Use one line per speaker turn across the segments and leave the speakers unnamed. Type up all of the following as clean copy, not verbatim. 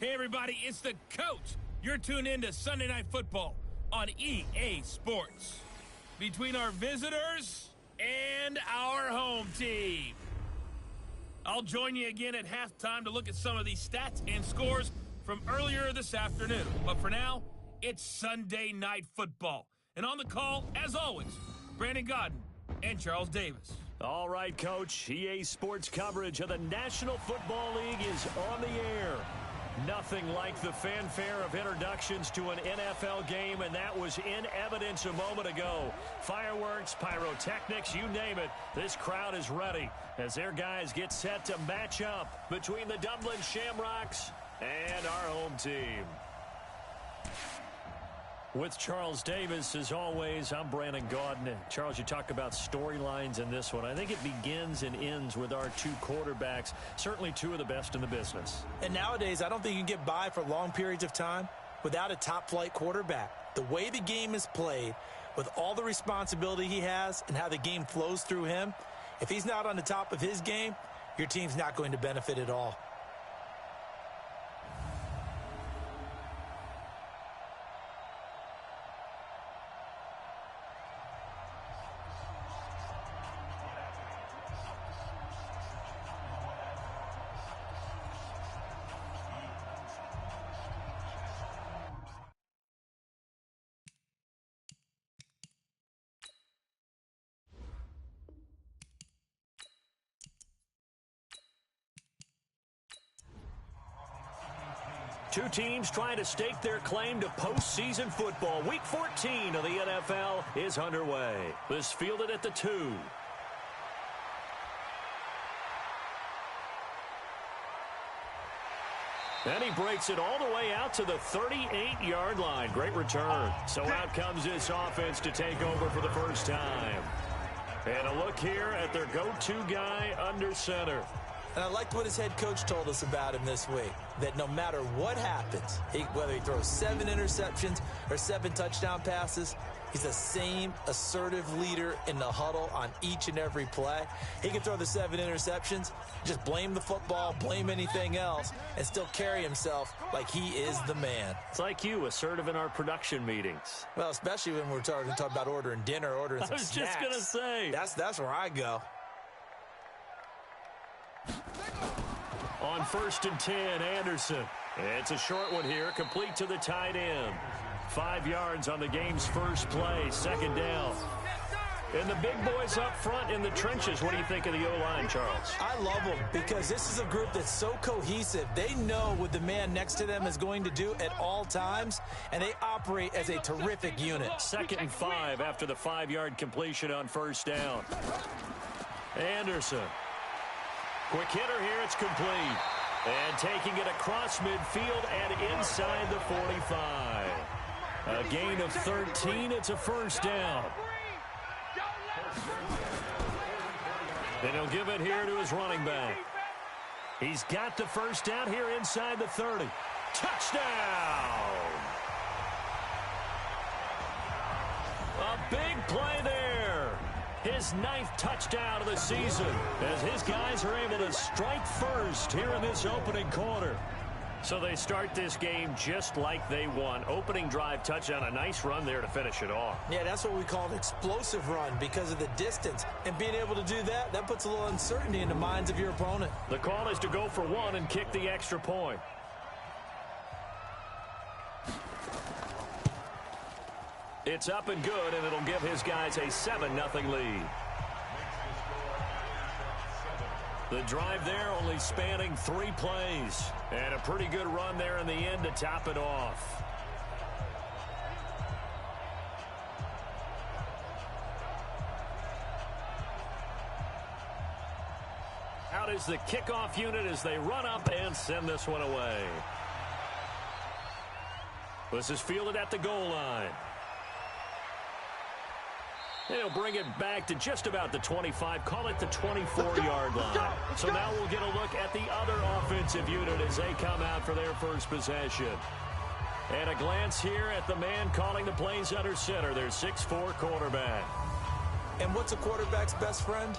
Hey, everybody, it's the coach. You're tuned in to Sunday Night Football on EA Sports. Between our visitors and our home team. I'll join you again at halftime to look at some of these stats and scores from earlier this afternoon. But for now, it's Sunday Night Football. And on the call, as always, Brandon Godden and Charles Davis.
All right, Coach. EA Sports coverage of the National Football League is on the air. Nothing like the fanfare of introductions to an NFL game, and that was in evidence a moment ago. Fireworks, pyrotechnics, you name it. This crowd is ready as their guys get set to match up between the Dublin Shamrocks and our home team. With Charles Davis, as always, I'm Brandon Godden. Charles, you talk about storylines in this one. I think it begins and ends with our two quarterbacks, certainly two of the best in the business.
And nowadays, I don't think you can get by for long periods of time without a top-flight quarterback. The way the game is played, with all the responsibility he has and how the game flows through him, if he's not on the top of his game, your team's not going to benefit at all.
Two teams trying to stake their claim to postseason football. Week 14 of the NFL is underway. This fielded at the 2. And he breaks it all the way out to the 38-yard line. Great return. So out comes this offense to take over for the first time. And a look here at their go-to guy under center.
And I liked what his head coach told us about him this week, that no matter what happens, whether he throws 7 interceptions or 7 touchdown passes, he's the same assertive leader in the huddle on each and every play. He can throw the 7 interceptions, just blame the football, blame anything else, and still carry himself like he is the man.
It's like you, assertive in our production meetings.
Well, especially when we're talking about ordering dinner, ordering some snacks.
I was just going to say.
That's where I go.
On 1st and 10, Anderson. It's a short one here, complete to the tight end. 5 yards on the game's first play, second down. And the big boys up front in the trenches. What do you think of the O-line, Charles?
I love them because this is a group that's so cohesive. They know what the man next to them is going to do at all times, and they operate as a terrific unit.
2nd and 5 after the 5-yard completion on first down. Anderson. Quick hitter here, it's complete. And taking it across midfield and inside the 45. A gain of 13, it's a first down. And he'll give it here to his running back. He's got the first down here inside the 30. Touchdown! A big play there. His 9th touchdown of the season as his guys are able to strike first here in this opening quarter. So they start this game just like they won. Opening drive touchdown, a nice run there to finish it off.
Yeah, that's what we call an explosive run because of the distance. And being able to do that, that puts a little uncertainty in the minds of your opponent.
The call is to go for 1 and kick the extra point. It's up and good, and it'll give his guys a 7-0 lead. The drive there only spanning 3 plays. And a pretty good run there in the end to top it off. Out is the kickoff unit as they run up and send this one away. This is fielded at the goal line. They'll bring it back to just about the 25, call it the 24-yard line. So now we'll get a look at the other offensive unit as they come out for their first possession. And a glance here at the man calling the plays under center, their 6'4" quarterback.
And what's a quarterback's best friend?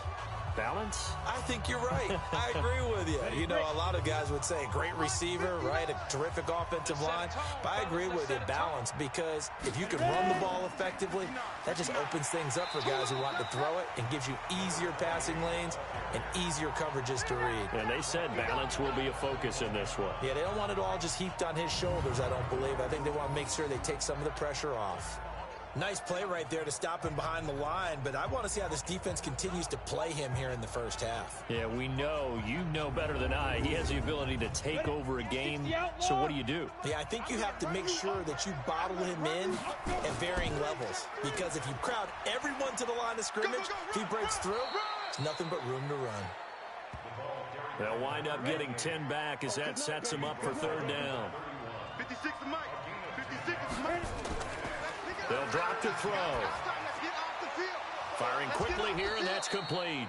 Balance?
I think you're right. I agree with you. You know, a lot of guys would say great receiver, right? A terrific offensive line. But I agree with you, balance, because if you can run the ball effectively, that just opens things up for guys who want to throw it and gives you easier passing lanes and easier coverages to read.
And they said balance will be a focus in this one.
Yeah, they don't want it all just heaped on his shoulders, I don't believe. I think they want to make sure they take some of the pressure off. Nice play right there to stop him behind the line, but I want to see how this defense continues to play him here in the first half.
Yeah, we know, you know better than I, he has the ability to take over a game, so what do you do?
Yeah, I think you have to make sure that you bottle him in at varying levels, because if you crowd everyone to the line of scrimmage, if he breaks through, there's nothing but room to run.
They'll wind up getting 10 back as that sets him up for third down.
56 to Mike. 56 to Mike.
They'll drop to throw. Firing quickly here, and that's complete.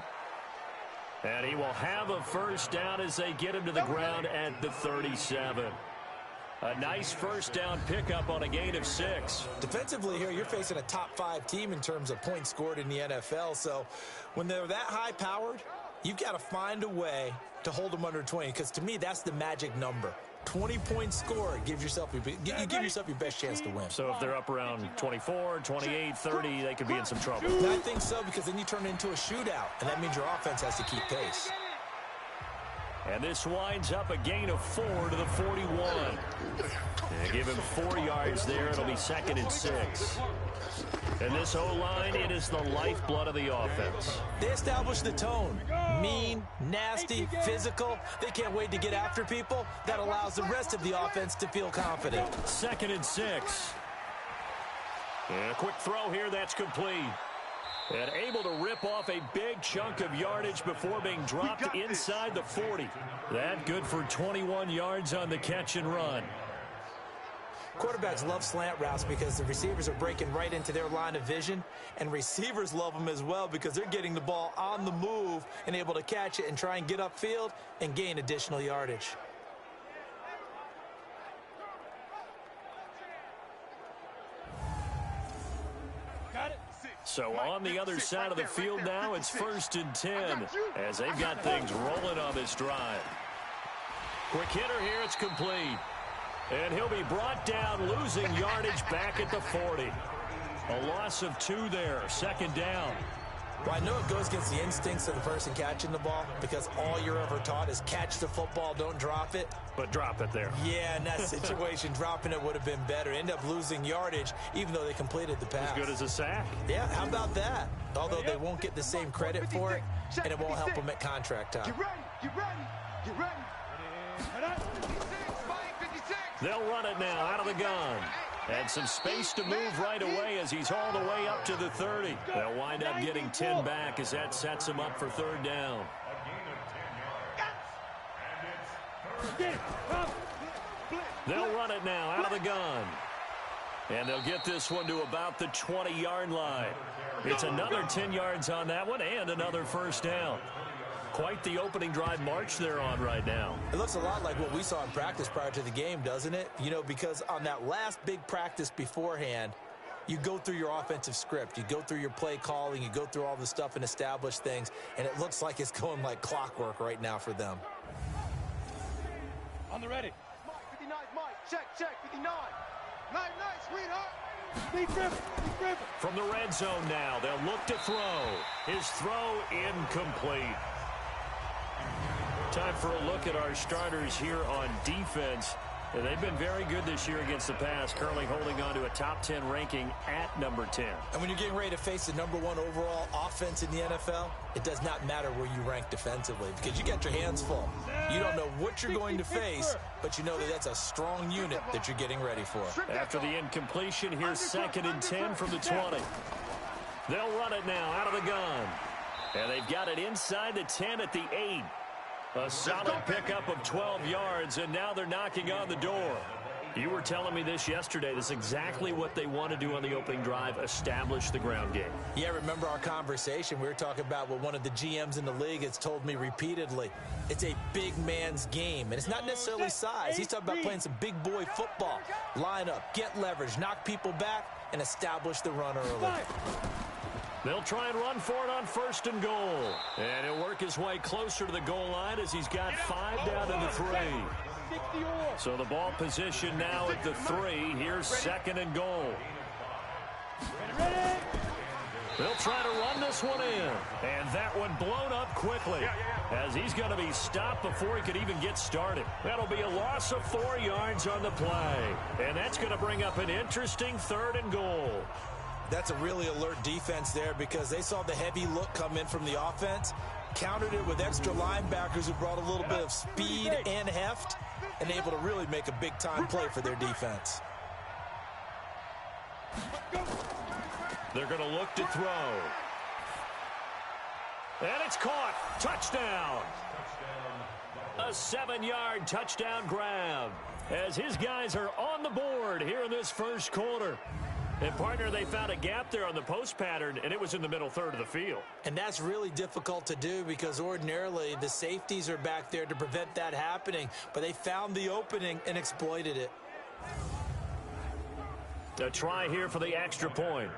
And he will have a first down as they get him to the ground at the 37. A nice first down pickup on a gain of 6.
Defensively here, you're facing a top 5 team in terms of points scored in the NFL. So when they're that high-powered, you've got to find a way to hold them under 20, because to me, that's the magic number. 20 points scored, you give yourself your best chance to win.
So if they're up around 24, 28, 30, they could be in some trouble.
I think so, because then you turn it into a shootout, and that means your offense has to keep pace.
And this winds up a gain of 4 to the 41. And give him 4 yards there. It'll be 2nd and 6. And this O-line, it is the lifeblood of the offense.
They establish the tone. Mean, nasty, physical. They can't wait to get after people. That allows the rest of the offense to feel confident.
2nd and 6. And a quick throw here, that's complete. And able to rip off a big chunk of yardage before being dropped inside the 40. That good for 21 yards on the catch and run.
Quarterbacks love slant routes because the receivers are breaking right into their line of vision, and receivers love them as well because they're getting the ball on the move and able to catch it and try and get upfield and gain additional yardage.
So on the other side of the field now, it's 1st and 10 as they've got things rolling on this drive. Quick hitter here, it's complete. And he'll be brought down, losing yardage back at the 40. A loss of 2 there, 2nd down.
Well, I know it goes against the instincts of the person catching the ball because all you're ever taught is catch the football, don't drop it.
But drop it there.
Yeah, in that situation, dropping it would have been better. End up losing yardage, even though they completed the pass.
As good as a sack.
Yeah, how about that? Although they won't get the same credit for it, and it won't help them at contract time.
Get ready, get ready, get ready. 56.
They'll run it now out of the gun. And some space to move right away as he's hauled away up to the 30. They'll wind up getting 10 back as that sets him up for 3rd down. They'll run it now out of the gun. And they'll get this one to about the 20-yard line. It's another 10 yards on that one and another first down. Quite the opening drive march they're on right now.
It looks a lot like what we saw in practice prior to the game, doesn't it? You know, because on that last big practice beforehand, you go through your offensive script. You go through your play calling. You go through all the stuff and establish things. And it looks like it's going like clockwork right now for them.
On the ready. Mike, 59, Mike. Check, 59. Nice, sweetheart. Big grip.
From the red zone now, they'll look to throw. His throw incomplete. Time for a look at our starters here on defense. And they've been very good this year against the pass, currently holding on to a top 10 ranking at number 10.
And when you're getting ready to face the number 1 overall offense in the NFL, it does not matter where you rank defensively because you got your hands full. You don't know what you're going to face, but you know that that's a strong unit that you're getting ready for.
After the incompletion, here's 2nd and 10 from the 20. They'll run it now out of the gun. And they've got it inside the 10 at the 8. A solid pickup of 12 yards, and now they're knocking on the door. You were telling me this yesterday. This is exactly what they want to do on the opening drive, establish the ground game.
Yeah, remember our conversation? We were talking about what one of the GMs in the league has told me repeatedly. It's a big man's game, and it's not necessarily size. He's talking about playing some big boy football. Line up, get leverage, knock people back, and establish the run early.
They'll try and run for it on 1st and goal. And he'll work his way closer to the goal line as he's got 5 down to the 3. So the ball position now at the 3. Here's 2nd and goal. They'll try to run this one in. And that one blown up quickly as he's going to be stopped before he could even get started. That'll be a loss of 4 yards on the play. And that's going to bring up an interesting 3rd and goal.
That's a really alert defense there because they saw the heavy look come in from the offense, countered it with extra linebackers who brought a little bit of speed and heft, and able to really make a big-time play for their defense.
They're going to look to throw. And it's caught. Touchdown. A 7-yard touchdown grab as his guys are on the board here in this first quarter. And, partner, they found a gap there on the post pattern, and it was in the middle third of the field. And that's really difficult to do because ordinarily the safeties are back there to prevent that happening. But they found the opening and exploited it. A try here for the extra point.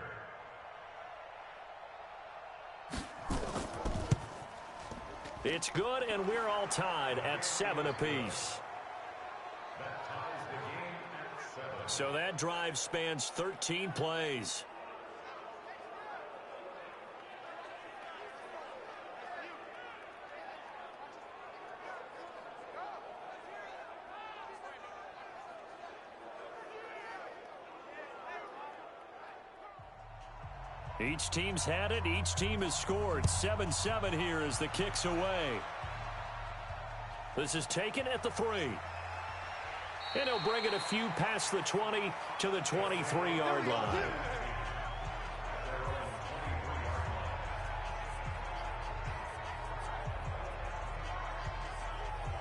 It's good, and we're all tied at 7 apiece. So that drive spans 13 plays. Each team's had it. Each team has scored. 7-7 here as the kick's away. This is taken at the 3. And he'll bring it a few past the 20 to the 23-yard line.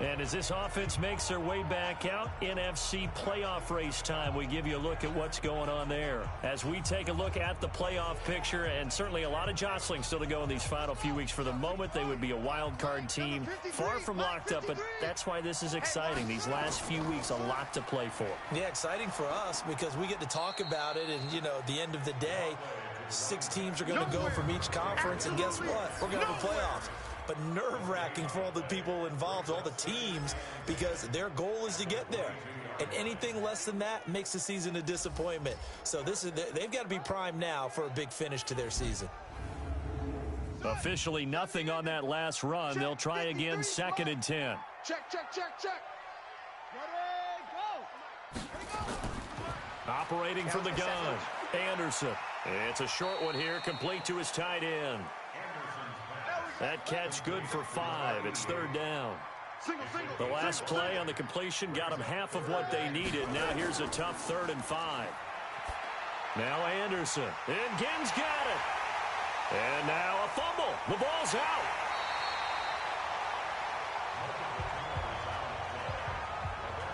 And as this offense makes their way back out, NFC playoff race time, we give you a look at what's going on there. As we take a look at the playoff picture, and certainly a lot of jostling still to go in these final few weeks. For the moment, they would be a wild card team, far from locked up, but that's why this is exciting. These last few weeks, a lot to play for. Yeah, exciting for us because we get to talk about it, and, you know, at the end of the day, 6 teams are going to go from each conference, and guess what? We're going to have a playoffs. But nerve-wracking for all the people involved, all the teams, because their goal is to get there. And anything less than that makes the season a disappointment. So they've got to be primed now for a big finish to their season. Officially nothing on that last run. They'll try again, 2nd and 10.
Check, check, check, check. Ready, go.
Operating from the gun, Anderson. It's a short one here, complete to his tight end. That catch good for 5. It's 3rd down. The last play on the completion got them half of what they needed. Now here's a tough 3rd and 5. Now Anderson. And Ginn's got it. And now a fumble. The ball's out.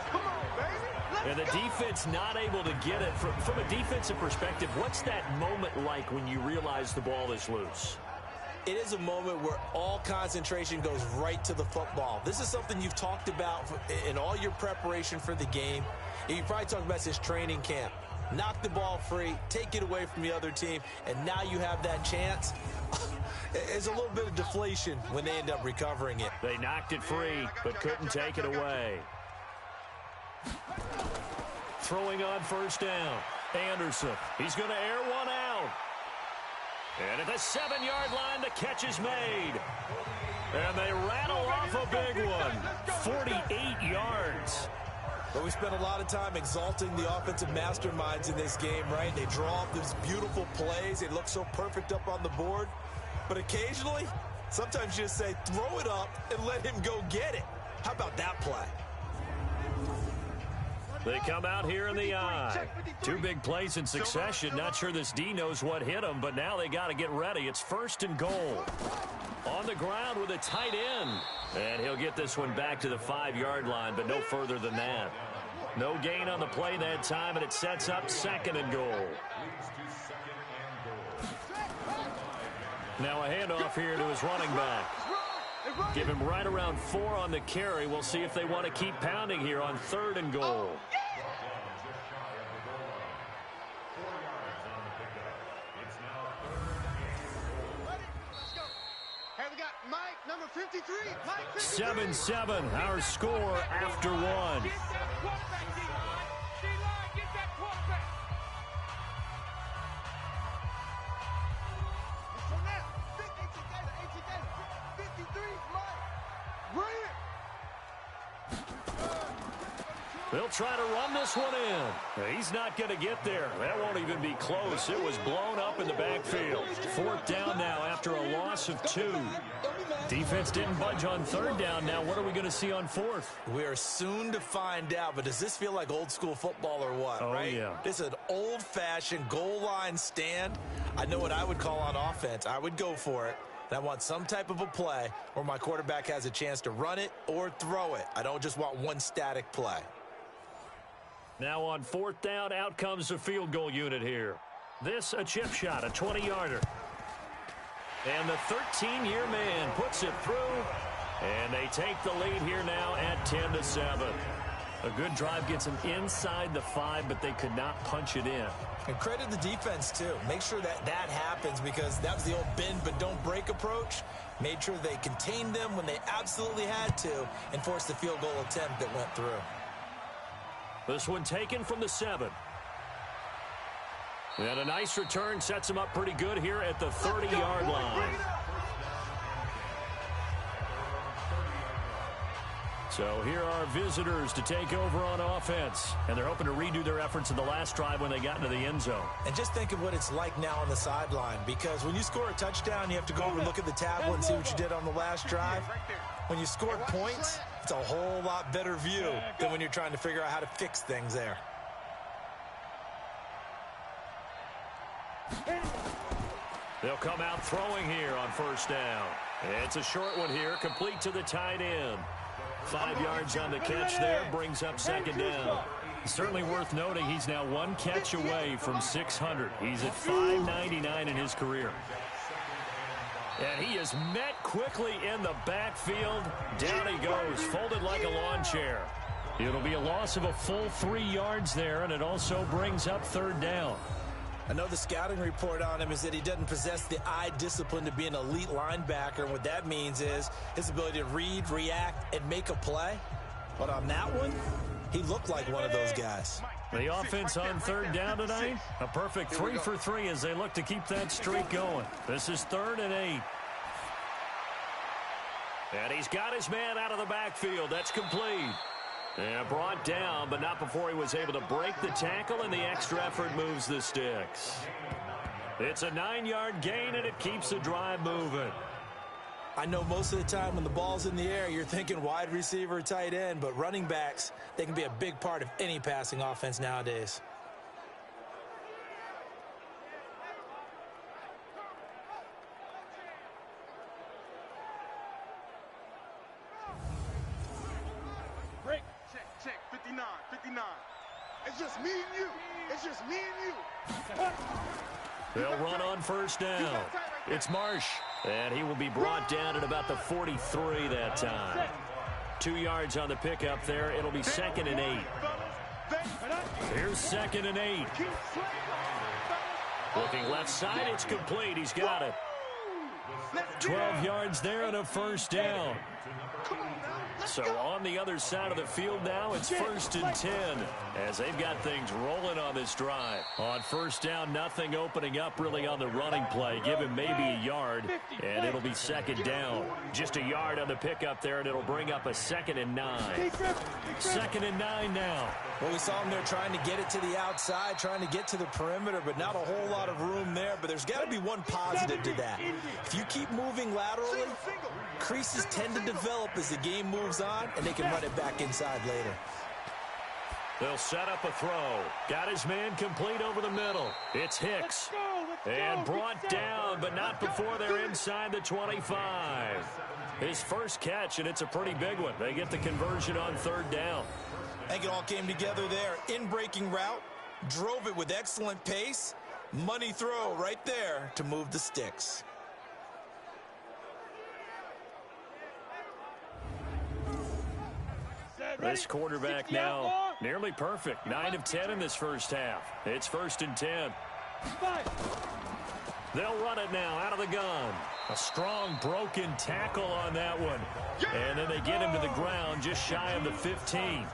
Come on, baby.
And the defense not able to get it. From a defensive perspective, what's that moment like when you realize the ball is loose? It is a moment where all concentration goes right to the football. This is something you've talked about in all your preparation for the game. You probably talked about since training camp. Knock the ball free, take it away from the other team, and now you have that chance. There's a little bit of deflation when they end up recovering it. They knocked it free, but couldn't take it away. Throwing on 1st down. Anderson. He's going to air one out. And at the 7-yard line, the catch is made. And they rattle off a big one. 48 yards. But we spent a lot of time exalting the offensive masterminds in this game, right? They draw up these beautiful plays. They look so perfect up on the board. But occasionally, sometimes you just say, throw it up and let him go get it. How about that play? They come out here in the eye. 2 big plays in succession. Not sure this D knows what hit them, but now they got to get ready. It's 1st and goal. On the ground with a tight end. And he'll get this one back to the 5-yard line, but no further than that. No gain on the play that time, and it sets up 2nd and goal. Now a handoff here to his running back. Give him right around 4 on the carry. We'll see if they want to keep pounding here on 3rd and goal.
Number 53, Mike
7-7, our score after one.
Get that quarterback, D-line. D-line, get that quarterback. So now, 53, Mike. Bring it.
They'll try to run this one in. He's not going to get there. That won't even be close. It was blown up in the backfield. 4th down now after a loss of 2. Defense didn't budge on 3rd down. Now what are we going to see on 4th?
We are soon to find out, but does this feel like old school football or what?
Oh,
right?
yeah.
This is an old-fashioned goal line stand. I know what I would call on offense. I would go for it. And I want some type of a play where my quarterback has a chance to run it or throw it. I don't just want one static play.
Now on 4th down, out comes the field goal unit here. This a chip shot, a 20-yarder. And the 13-year man puts it through, and they take the lead here now at 10-7. A good drive gets them inside the 5, but they could not punch it in.
And credit the defense, too. Make sure that that happens because that was the old bend but don't break approach. Made sure they contained them when they absolutely had to and forced the field goal attempt that went through.
This one taken from the 7. And a nice return sets him up pretty good here at the 30-yard line. So here are visitors to take over on offense. And they're hoping to redo their efforts in the last drive when they got into the end zone.
And just think of what it's like now on the sideline. Because when you score a touchdown, you have to go over and look at the tablet and see what you did on the last drive. When you scored points, it's a whole lot better view than when you're trying to figure out how to fix things there.
They'll come out throwing here on 1st down. It's a short one here, complete to the tight end. 5 yards on the catch there, brings up 2nd down. Certainly worth noting he's now 1 catch away from 600. He's at 599 in his career. And he is met quickly in the backfield. Down he goes, folded like a lawn chair. It'll be a loss of a full 3 yards there, and it also brings up 3rd down.
I know the scouting report on him is that he doesn't possess the eye discipline to be an elite linebacker. And what that means is his ability to read, react, and make a play. But on that one, he looked like one of those guys.
The offense on 3rd down tonight, a perfect 3 for 3 as they look to keep that streak going. This is 3rd and 8. And he's got his man out of the backfield. That's complete. And brought down, but not before he was able to break the tackle, and the extra effort moves the sticks. It's a 9-yard gain, and it keeps the drive moving.
I know most of the time when the ball's in the air, you're thinking wide receiver, tight end, but running backs, they can be a big part of any passing offense nowadays.
Break. Check. 59. It's just me and you.
They'll run on 1st down. It's Marsh, and he will be brought down at about the 43 that time. 2 yards on the pickup there. It'll be 2nd and 8. Here's 2nd and 8. Looking left side, it's complete. He's got it. 12 yards there and a 1st down. So on the other side of the field now, it's 1st and 10 as they've got things rolling on this drive. On 1st down, nothing opening up really on the running play. Give him maybe a yard, and it'll be 2nd down. Just a yard on the pickup there, and it'll bring up a 2nd and 9. 2nd and 9 now.
Well, we saw him there trying to get it to the outside, trying to get to the perimeter, but not a whole lot of room there. But there's got to be one positive to that. If you keep moving laterally, creases tend to develop as the game moves on, and they can run it back inside later.
They'll set up a throw. Got his man complete over the middle. It's Hicks. And brought down, but not before they're inside the 25. His first catch, and it's a pretty big one. They get the conversion on 3rd down.
I think it all came together there. In-breaking route, drove it with excellent pace. Money throw right there to move the sticks.
This quarterback now nearly perfect. 9 of 10 in this first half. It's 1st and 10. They'll run it now out of the gun. A strong broken tackle on that one. And then they get him to the ground just shy of the 15.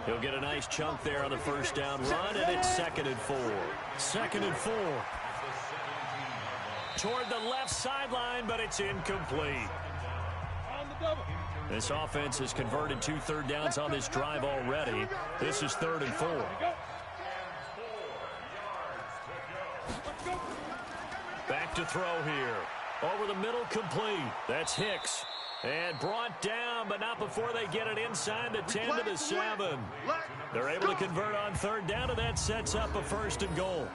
He'll get a nice chunk there on the first down run, and it's 2nd and 4. 2nd and 4. Toward the left sideline, but it's incomplete. This offense has converted 2 third downs on this drive already. This is 3rd and 4. Back to throw here. Over the middle, complete. That's Hicks. And brought down, but not before they get it inside the 10 to the 7. They're able to convert on 3rd down, and that sets up a 1st and goal.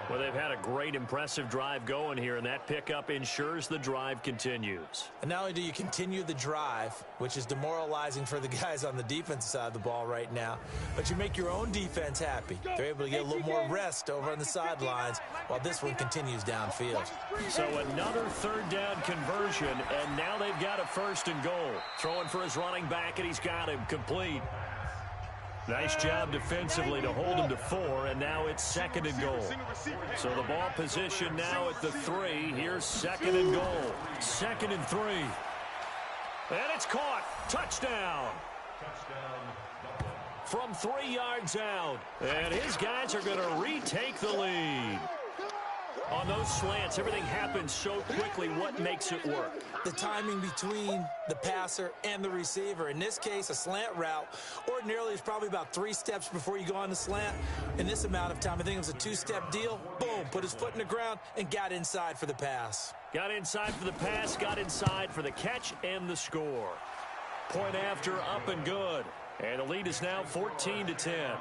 Well, they've had a great, impressive drive going here, and that pickup ensures the drive continues.
And not only do you continue the drive, which is demoralizing for the guys on the defensive side of the ball right now, but you make your own defense happy. They're able to get a little more rest over on the sidelines while this one continues downfield.
So another 3rd down conversion, and now they've got a 1st and goal. Throwing for his running back, and he's got him complete. Nice job defensively to hold him to 4, and now it's 2nd and goal. So the ball position now at the 3. Here's 2nd and goal. 2nd and 3. And it's caught. Touchdown. From 3 yards out. And his guys are going to retake the lead. On those slants, everything happens so quickly. What makes it work?
The timing between the passer and the receiver. In this case, a slant route ordinarily is probably about 3 steps before you go on the slant. In this amount of time, I think it was a 2-step deal. Boom, put his foot in the ground and got inside for the pass.
Got inside for the pass, got inside for the catch and the score. Point after, up and good. And the lead is now 14-10.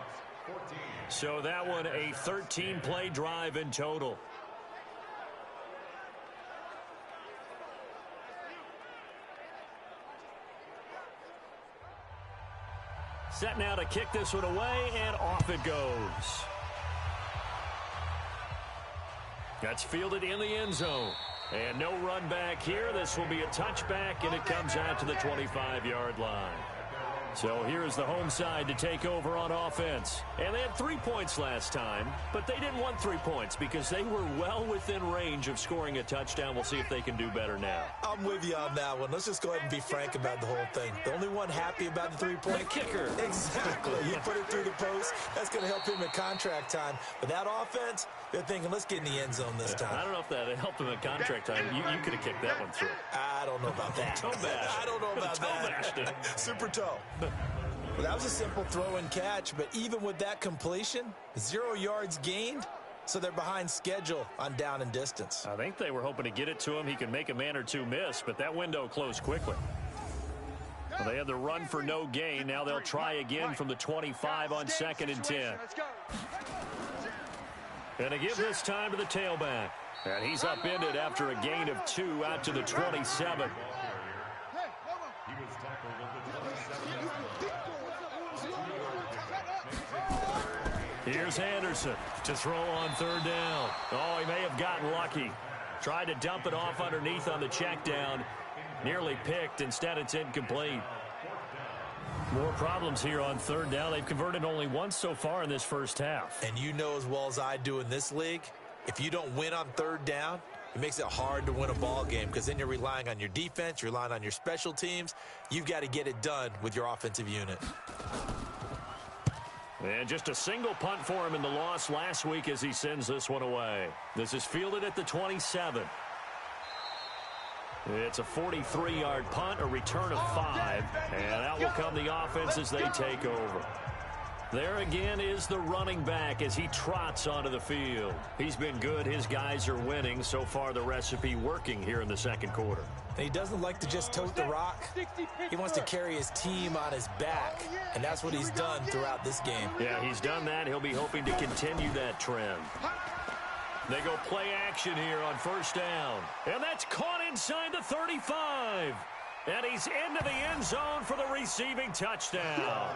So that one a 13-play drive in total. Set now to kick this one away, and off it goes. That's fielded in the end zone. And no run back here. This will be a touchback, and it comes out to the 25-yard line. So here's the home side to take over on offense. And they had 3 points last time, but they didn't want 3 points because they were well within range of scoring a touchdown. We'll see if they can do better now.
I'm with you on that one. Let's just go ahead and be frank about the whole thing. The only one happy about the 3-point
the kicker.
Exactly. You put it through the post. That's going to help him at contract time. But that offense, they're thinking, let's get in the end zone this time.
I don't know if that helped him at contract time. You could have kicked that one through.
I don't know about that.
Toe bash.
I don't know about that. Super toe. Well, that was a simple throw and catch, but even with that completion, 0 yards gained, so they're behind schedule on down and distance.
I think they were hoping to get it to him. He could make a man or two miss, but that window closed quickly. Well, they had the run for no gain. Now they'll try again from the 25 on 2nd and 10. And to give this time to the tailback. And he's upended after a gain of 2 out to the 27. Here's Anderson to throw on 3rd down. Oh, he may have gotten lucky. Tried to dump it off underneath on the check down. Nearly picked. Instead, it's incomplete. More problems here on 3rd down. They've converted only once so far in this first half.
And you know as well as I do in this league, if you don't win on 3rd down, it makes it hard to win a ball game because then you're relying on your defense, you're relying on your special teams. You've got to get it done with your offensive unit.
And just a single punt for him in the loss last week as he sends this one away. This is fielded at the 27. It's a 43-yard punt, a return of 5, and out will come the offense as they take over. There again is the running back as he trots onto the field. He's been good. His guys are winning. So far, the recipe working here in the second quarter.
And he doesn't like to just tote the rock. He wants to carry his team on his back, and that's what he's done throughout this game.
Yeah, he's done that. He'll be hoping to continue that trend. They go play action here on 1st down. And that's caught inside the 35. And he's into the end zone for the receiving touchdown.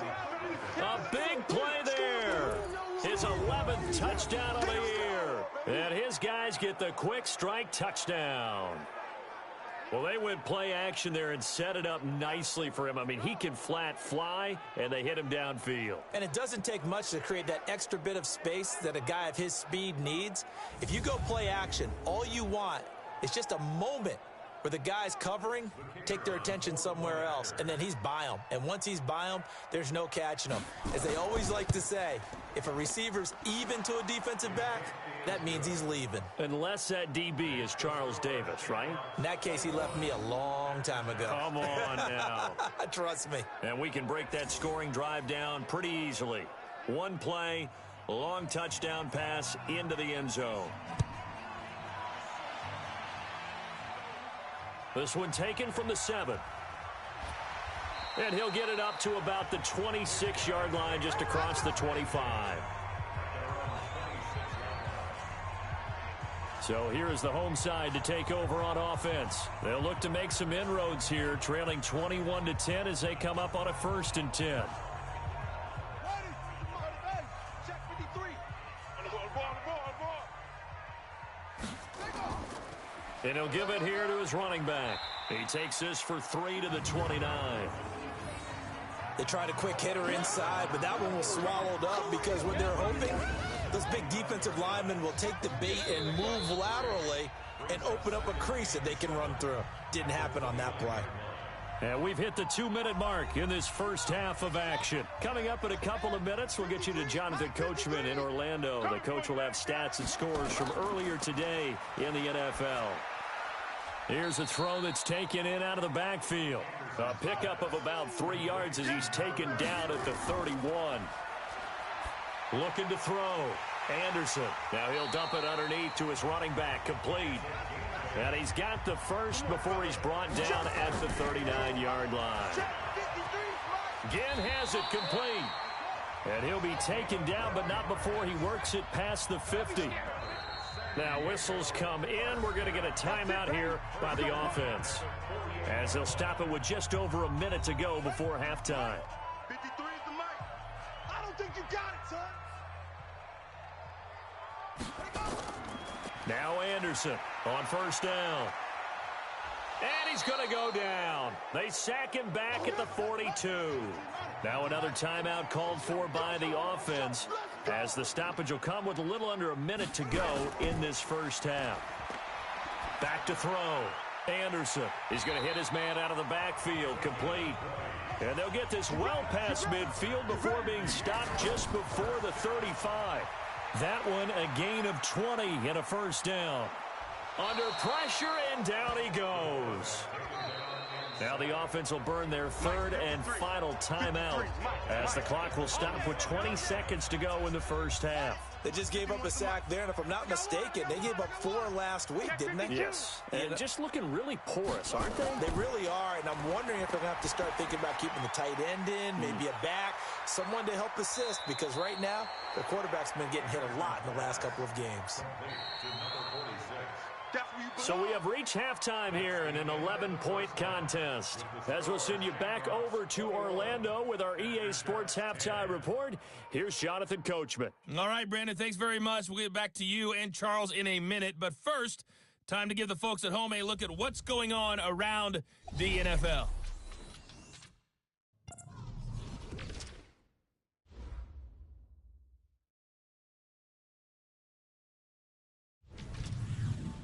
A big play there. His 11th touchdown of the year. And his guys get the quick strike touchdown. Well, they went play action there and set it up nicely for him. I mean, he can flat fly, and they hit him downfield.
And it doesn't take much to create that extra bit of space that a guy of his speed needs. If you go play action, all you want is just a moment where the guys covering take their attention somewhere else, and then he's by them. And once he's by them, there's no catching him. As they always like to say, if a receiver's even to a defensive back, that means he's leaving.
Unless that DB is Charles Davis, right?
In that case, he left me a long time ago.
Come on now.
Trust me.
And we can break that scoring drive down pretty easily. One play, long touchdown pass into the end zone. This one taken from the 7. And he'll get it up to about the 26-yard line, just across the 25. So here is the home side to take over on offense. They'll look to make some inroads here, trailing 21-10 as they come up on a 1st and 10. And he'll give it here to his running back. He takes this for 3 to the 29.
They tried a quick hitter inside, but that one was swallowed up because when they're hoping, those big defensive linemen will take the bait and move laterally and open up a crease that they can run through. Didn't happen on that play.
And we've hit the 2-minute mark in this first half of action. Coming up in a couple of minutes, we'll get you to Jonathan Coachman in Orlando. The coach will have stats and scores from earlier today in the NFL. Here's a throw that's taken in out of the backfield. A pickup of about 3 yards as he's taken down at the 31. Looking to throw. Anderson. Now he'll dump it underneath to his running back. Complete. And he's got the first before he's brought down at the 39-yard line. Again has it complete. And he'll be taken down, but not before he works it past the 50. Now whistles come in. We're going to get a timeout here by the offense, as they'll stop it with just over a minute to go before halftime.
53 is the mic. I don't think you got it, son.
Now Anderson on 1st down. And he's going to go down. They sack him back at the 42. Now another timeout called for by the offense, as the stoppage will come with a little under a minute to go in this first half. Back to throw. Anderson is going to hit his man out of the backfield. Complete. And they'll get this well past midfield before being stopped just before the 35. That one a gain of 20 and a 1st down. Under pressure, and down he goes. Now the offense will burn their 3rd and final timeout, as the clock will stop with 20 seconds to go in the first half.
They just gave up a sack there, and if I'm not mistaken, they gave up 4 last week, didn't they?
Yes. And just looking really porous, aren't they?
They really are, and I'm wondering if they're going to have to start thinking about keeping the tight end in, maybe a back, someone to help assist, because right now, the quarterback's been getting hit a lot in the last couple of games.
So we have reached halftime here in an 11-point contest. As we'll send you back over to Orlando with our EA Sports Halftime Report, here's Jonathan Coachman.
All right, Brandon, thanks very much. We'll get back to you and Charles in a minute. But first, time to give the folks at home a look at what's going on around the NFL.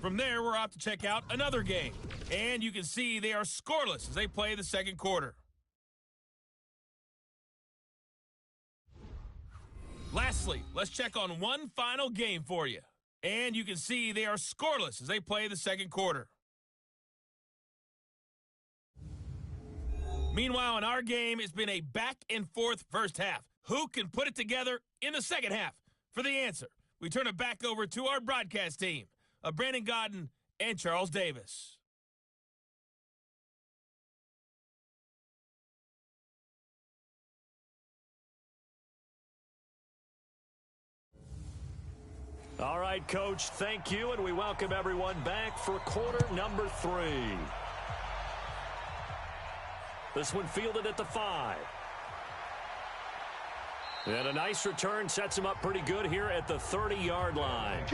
From there, we're off to check out another game. And you can see they are scoreless as they play the second quarter. Lastly, let's check on one final game for you. And you can see they are scoreless as they play the second quarter. Meanwhile, in our game, it's been a back-and-forth first half. Who can put it together in the second half? For the answer, we turn it back over to our broadcast team of Brandon Godden and Charles Davis.
All right, Coach, thank you, and we welcome everyone back for quarter number 3. This one fielded at the 5. And a nice return sets him up pretty good here at the 30-yard line.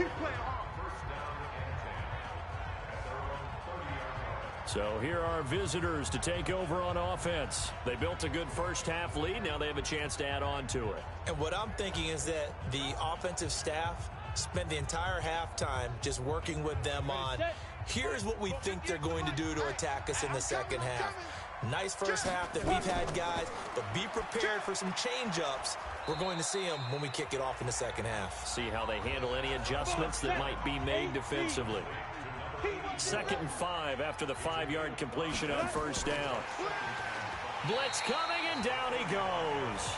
So here are visitors to take over on offense. They built a good first half lead. Now they have a chance to add on to it.
And what I'm thinking is that the offensive staff spent the entire halftime just working with them on, here's what we think they're going to do to attack us in the second half. Nice first half that we've had, guys, but be prepared for some change-ups. We're going to see them when we kick it off in the second half.
See how they handle any adjustments that might be made defensively. 2nd and 5 after the 5-yard completion on first down. Blitz coming, and down he goes.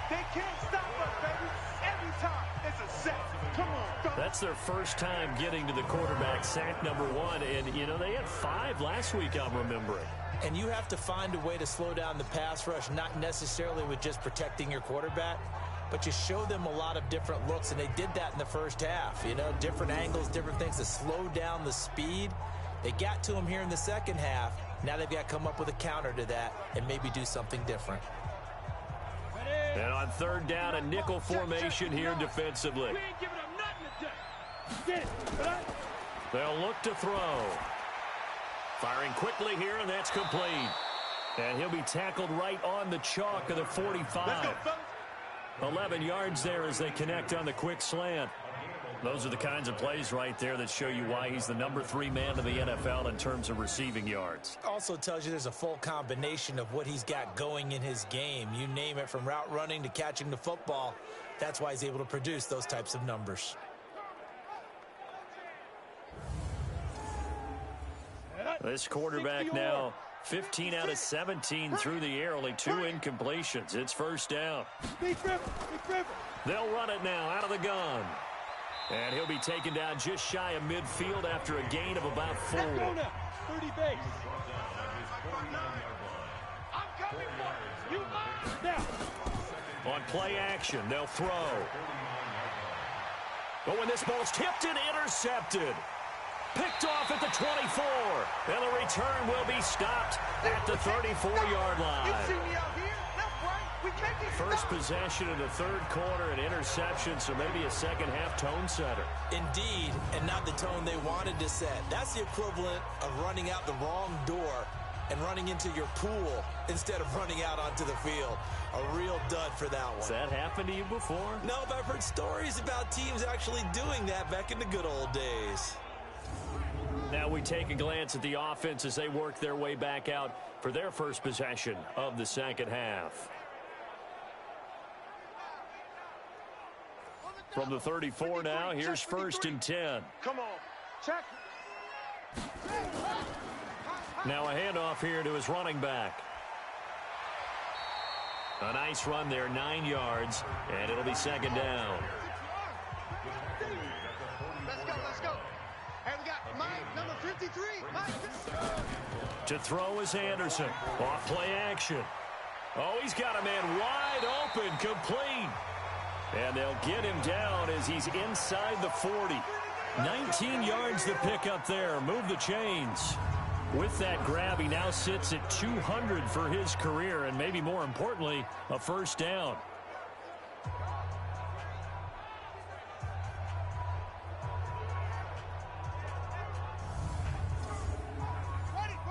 They can't stop us, baby. Every time it's a sack. Come on.
That's their first time getting to the quarterback, sack number 1. And, you know, they had 5 last week, I'm remembering.
And you have to find a way to slow down the pass rush, not necessarily with just protecting your quarterback, but you show them a lot of different looks, and they did that in the first half. You know, different angles, different things to slow down the speed. They got to him here in the second half. Now they've got to come up with a counter to that and maybe do something different.
And on 3rd down, a nickel formation here defensively.
We ain't giving them nothing to do.
They'll look to throw. Firing quickly here, and that's complete. And he'll be tackled right on the chalk of the 45. 11 yards there as they connect on the quick slant. Those are the kinds of plays right there that show you why he's the number 3 man in the NFL in terms of receiving yards.
Also tells you there's a full combination of what he's got going in his game. You name it, from route running to catching the football. That's why he's able to produce those types of numbers.
This quarterback now 15 out of 17 through the air, only 2 incompletions. It's first down. They'll run it now out of the gun. And he'll be taken down just shy of midfield after a gain of about 4.
30 base. I'm coming for you. Now.
On play action, they'll throw. But when this ball's tipped and intercepted. Picked off at the 24. And the return will be stopped at the 34-yard line. First possession of the 3rd quarter, an interception, so maybe a second-half tone setter.
Indeed, and not the tone they wanted to set. That's the equivalent of running out the wrong door and running into your pool instead of running out onto the field. A real dud for that one.
Has that happened to you before?
No, but I've heard stories about teams actually doing that back in the good old days.
Now we take a glance at the offense as they work their way back out for their first possession of the second half. From the 34 now, here's 1st and 10.
Come on. Check.
Now a handoff here to his running back. A nice run there, 9 yards, and it'll be 2nd down.
Let's go. Hey, we got Mike, number 53. Mike.
To throw is Anderson. Off play action. Oh, he's got a man wide open, complete. And they'll get him down as he's inside the 40. 19 yards to pick up there. Move the chains. With that grab, he now sits at 200 for his career, and maybe more importantly, a first down.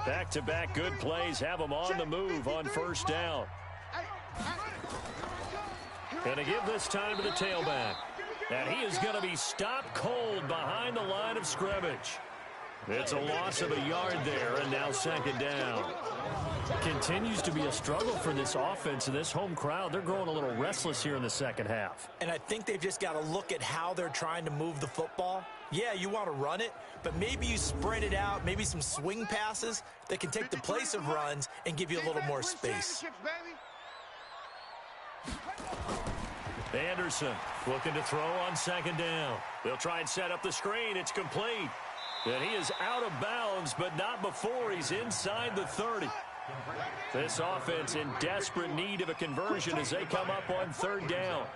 Back-to-back good plays have him on the move on first down. And to give this time to the tailback. And he is going to be stopped cold behind the line of scrimmage. It's a loss of a yard there, and now 2nd down. Continues to be a struggle for this offense and this home crowd. They're growing a little restless here in the second half.
And I think they've just got to look at how they're trying to move the football. Yeah, you want to run it, but maybe you spread it out, maybe some swing passes that can take the place of runs and give you a little more space.
Anderson looking to throw on 2nd down. They'll try and set up the screen. It's complete. And he is out of bounds, but not before he's inside the 30. This offense in desperate need of a conversion as they come up on 3rd down.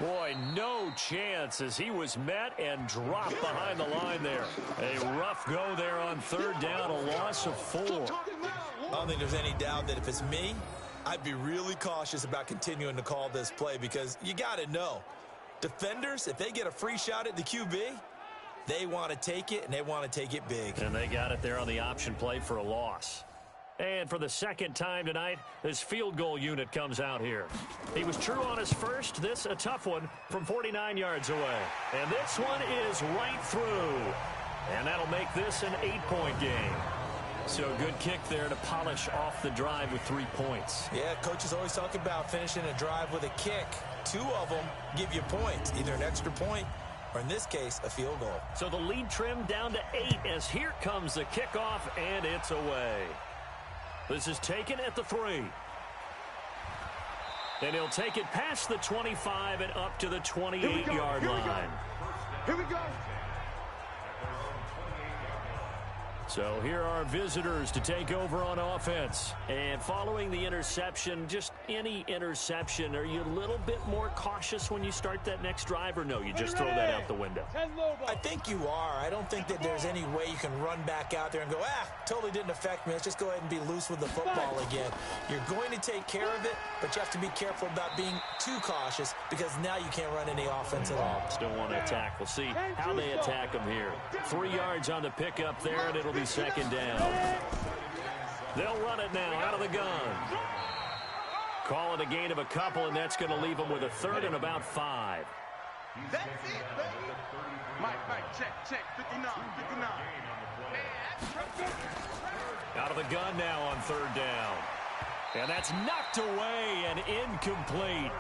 Boy, no chance as he was met and dropped behind the line there. A rough go there on 3rd down, a loss of 4.
I don't think there's any doubt that if it's me, I'd be really cautious about continuing to call this play because you got to know, defenders, if they get a free shot at the QB, They want to take it, and they want to take it big.
And they got it there on the option play for a loss. And for the second time tonight, this field goal unit comes out here. He was true on his first. This a tough one from 49 yards away. And this one is right through. And that'll make this an 8-point game. So good kick there to polish off the drive with 3 points.
Yeah, coaches always talk about finishing a drive with a kick. 2 of them give you points, either an extra point or, in this case, a field goal.
So the lead trimmed down to 8 as here comes the kickoff, and it's away. This is taken at the 3. And he'll take it past the 25 and up to the 28-yard line.
Here we go.
So here are visitors to take over on offense. And following the interception, just any interception, are you a little bit more cautious when you start that next drive, or no, you just throw that out the window?
I think you are. I don't think that there's any way you can run back out there and go, totally didn't affect me. Let's just go ahead and be loose with the football again. You're going to take care of it, but you have to be careful about being too cautious because now you can't run any offense at all.
Still want to attack. We'll see how they attack them here. 3 yards on the pickup there, and it'll be second down. They'll run it now out of the gun. Call it a gain of a couple, and that's going to leave them with a 3rd and about 5.
That's it, baby. Mike, check. 59.
Out of the gun now on 3rd down. And that's knocked away and incomplete.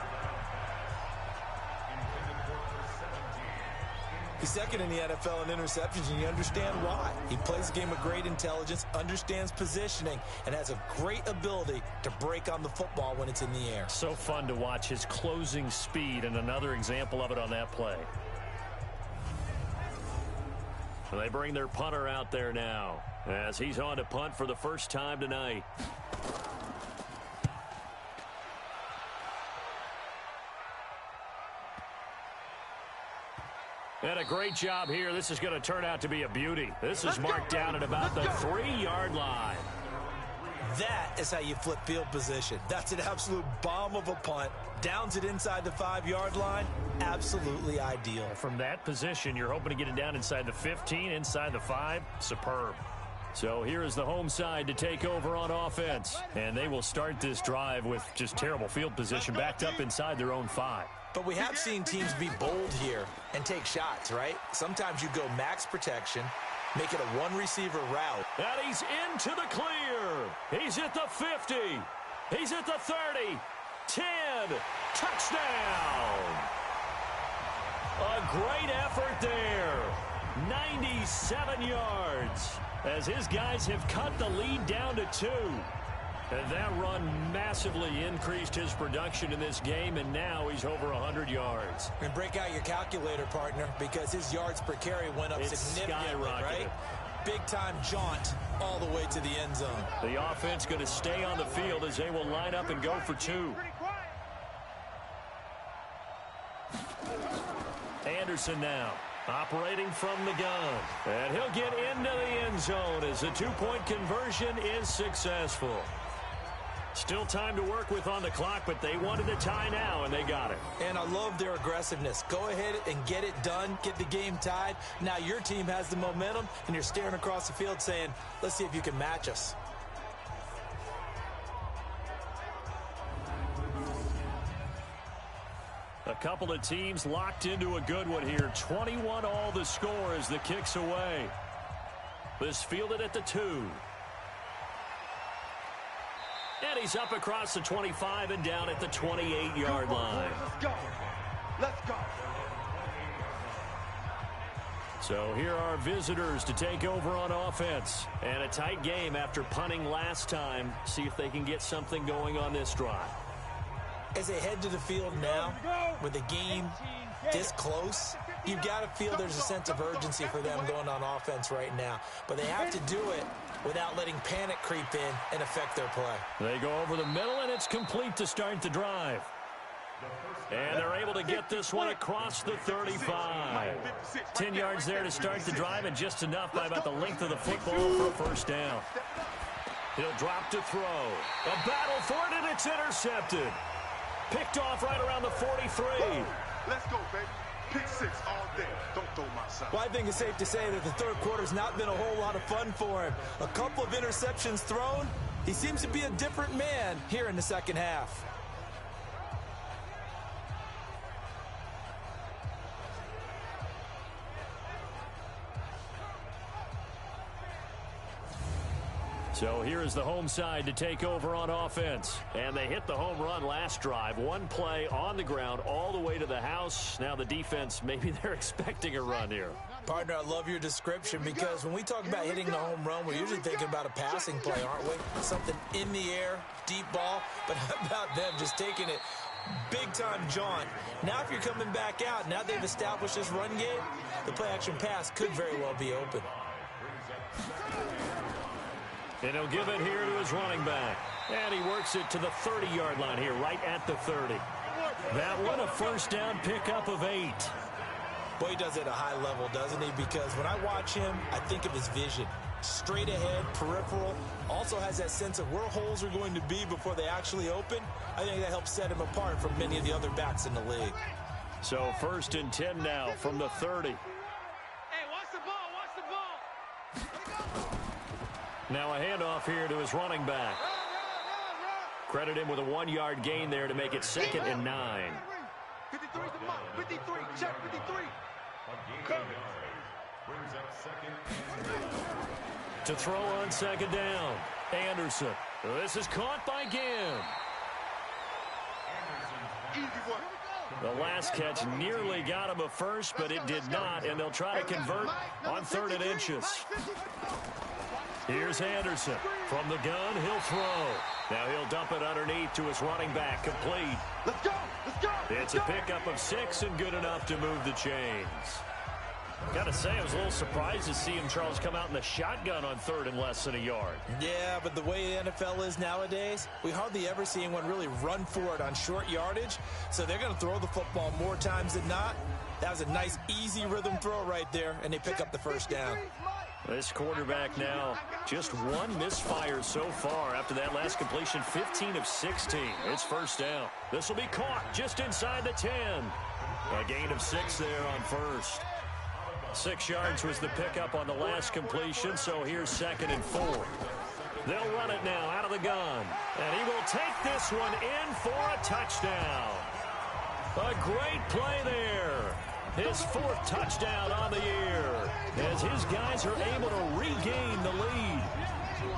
He's second in the NFL in interceptions, and you understand why. He plays a game of great intelligence, understands positioning, and has a great ability to break on the football when it's in the air.
So fun to watch his closing speed, and another example of it on that play. And they bring their punter out there now as he's on to punt for the first time tonight. And a great job here. This is going to turn out to be a beauty. This is marked down at about the 3-yard line.
That is how you flip field position. That's an absolute bomb of a punt. Downs it inside the 5-yard line. Absolutely ideal.
From that position, you're hoping to get it down inside the 15, inside the 5. Superb. So here is the home side to take over on offense. And they will start this drive with just terrible field position backed up inside their own 5.
But we have seen teams be bold here and take shots, right? Sometimes you go max protection, make it a one-receiver route.
And he's into the clear. He's at the 50. He's at the 30. 10. Touchdown. A great effort there. 97 yards as his guys have cut the lead down to 2. And that run massively increased his production in this game, and now he's over 100 yards.
And break out your calculator, partner, because his yards per carry went up significantly, right? Big-time jaunt all the way to the end zone.
The offense going to stay on the field as they will line up and go for 2. Anderson now operating from the gun. And he'll get into the end zone as the 2-point conversion is successful. Still time to work with on the clock, but they wanted a tie now, and they got it.
And I love their aggressiveness. Go ahead and get it done, get the game tied. Now your team has the momentum, and you're staring across the field saying, let's see if you can match us.
A couple of teams locked into a good one here. 21 all the score as the kick's away. This fielded at the 2. And he's up across the 25 and down at the 28-yard line.
Let's go.
So here are visitors to take over on offense. And a tight game after punting last time. See if they can get something going on this drive.
As they head to the field now, with the game this close, you've got to feel there's a sense of urgency for them going on offense right now. But they have to do it without letting panic creep in and affect their play.
They go over the middle, and it's complete to start the drive. And they're able to get this one across the 35. 10 yards there to start the drive, and just enough by about the length of the football for a first down. He'll drop to throw. A battle for it, and it's intercepted. Picked off right around the 43.
Let's go, baby. Pick six all day. Don't throw my side.
Well, I think it's safe to say that the third quarter's not been a whole lot of fun for him. A couple of interceptions thrown. He seems to be a different man here in the second half.
So here is the home side to take over on offense. And they hit the home run last drive. One play on the ground all the way to the house. Now the defense, maybe they're expecting a run here.
Partner, I love your description because when we talk about hitting the home run, we're usually thinking about a passing play, aren't we? Something in the air, deep ball. But how about them just taking it big-time jaunt? Now if you're coming back out, now they've established this run game, the play-action pass could very well be open.
And he'll give it here to his running back. And he works it to the 30-yard line here, right at the 30. That one, a first down pickup of 8.
Boy, he does it at a high level, doesn't he? Because when I watch him, I think of his vision. Straight ahead, peripheral. Also has that sense of where holes are going to be before they actually open. I think that helps set him apart from many of the other backs in the league.
So 1st and 10 now from the 30.
Hey, watch the ball, watch the ball.
Now a handoff here to his running back. Credit him with a 1-yard gain there to make it 2nd and 9.
53 is the mark. 53, check 53.
To throw on 2nd down. Anderson. This is caught by Ginn.
Easy one.
The last catch nearly got him a first, but it did not, and they'll try to convert on 3rd and inches. Here's Anderson. From the gun, he'll throw. Now he'll dump it underneath to his running back, complete.
Let's go, let's go.
It's a pickup of 6 and good enough to move the chains. Got to say, I was a little surprised to see him, Charles, come out in the shotgun on 3rd and less than a yard.
Yeah, but the way the NFL is nowadays, we hardly ever see anyone really run for it on short yardage. So they're going to throw the football more times than not. That was a nice, easy rhythm throw right there, and they pick up the first down.
This quarterback now, just 1 misfire so far after that last completion, 15 of 16. It's first down. This will be caught just inside the 10. A gain of 6 there on 1st. 6 yards was the pickup on the last completion, so here's 2nd and 4. They'll run it now out of the gun, and he will take this one in for a touchdown. A great play there. His 4th touchdown on the year as his guys are able to regain the lead.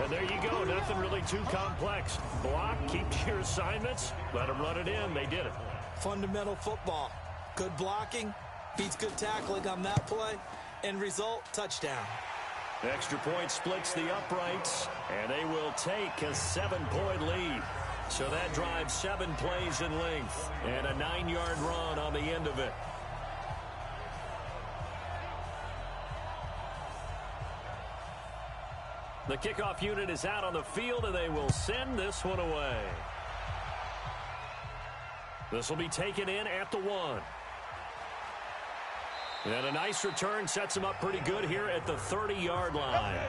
And there you go. Nothing really too complex. Block, keep your assignments, let them run it in. They did it.
Fundamental football. Good blocking, beats good tackling on that play. End result, touchdown.
Extra point splits the uprights, and they will take a 7-point lead. So that drives 7 plays in length and a 9-yard run on the end of it. The kickoff unit is out on the field, and they will send this one away. This will be taken in at the 1. And a nice return sets them up pretty good here at the 30-yard line.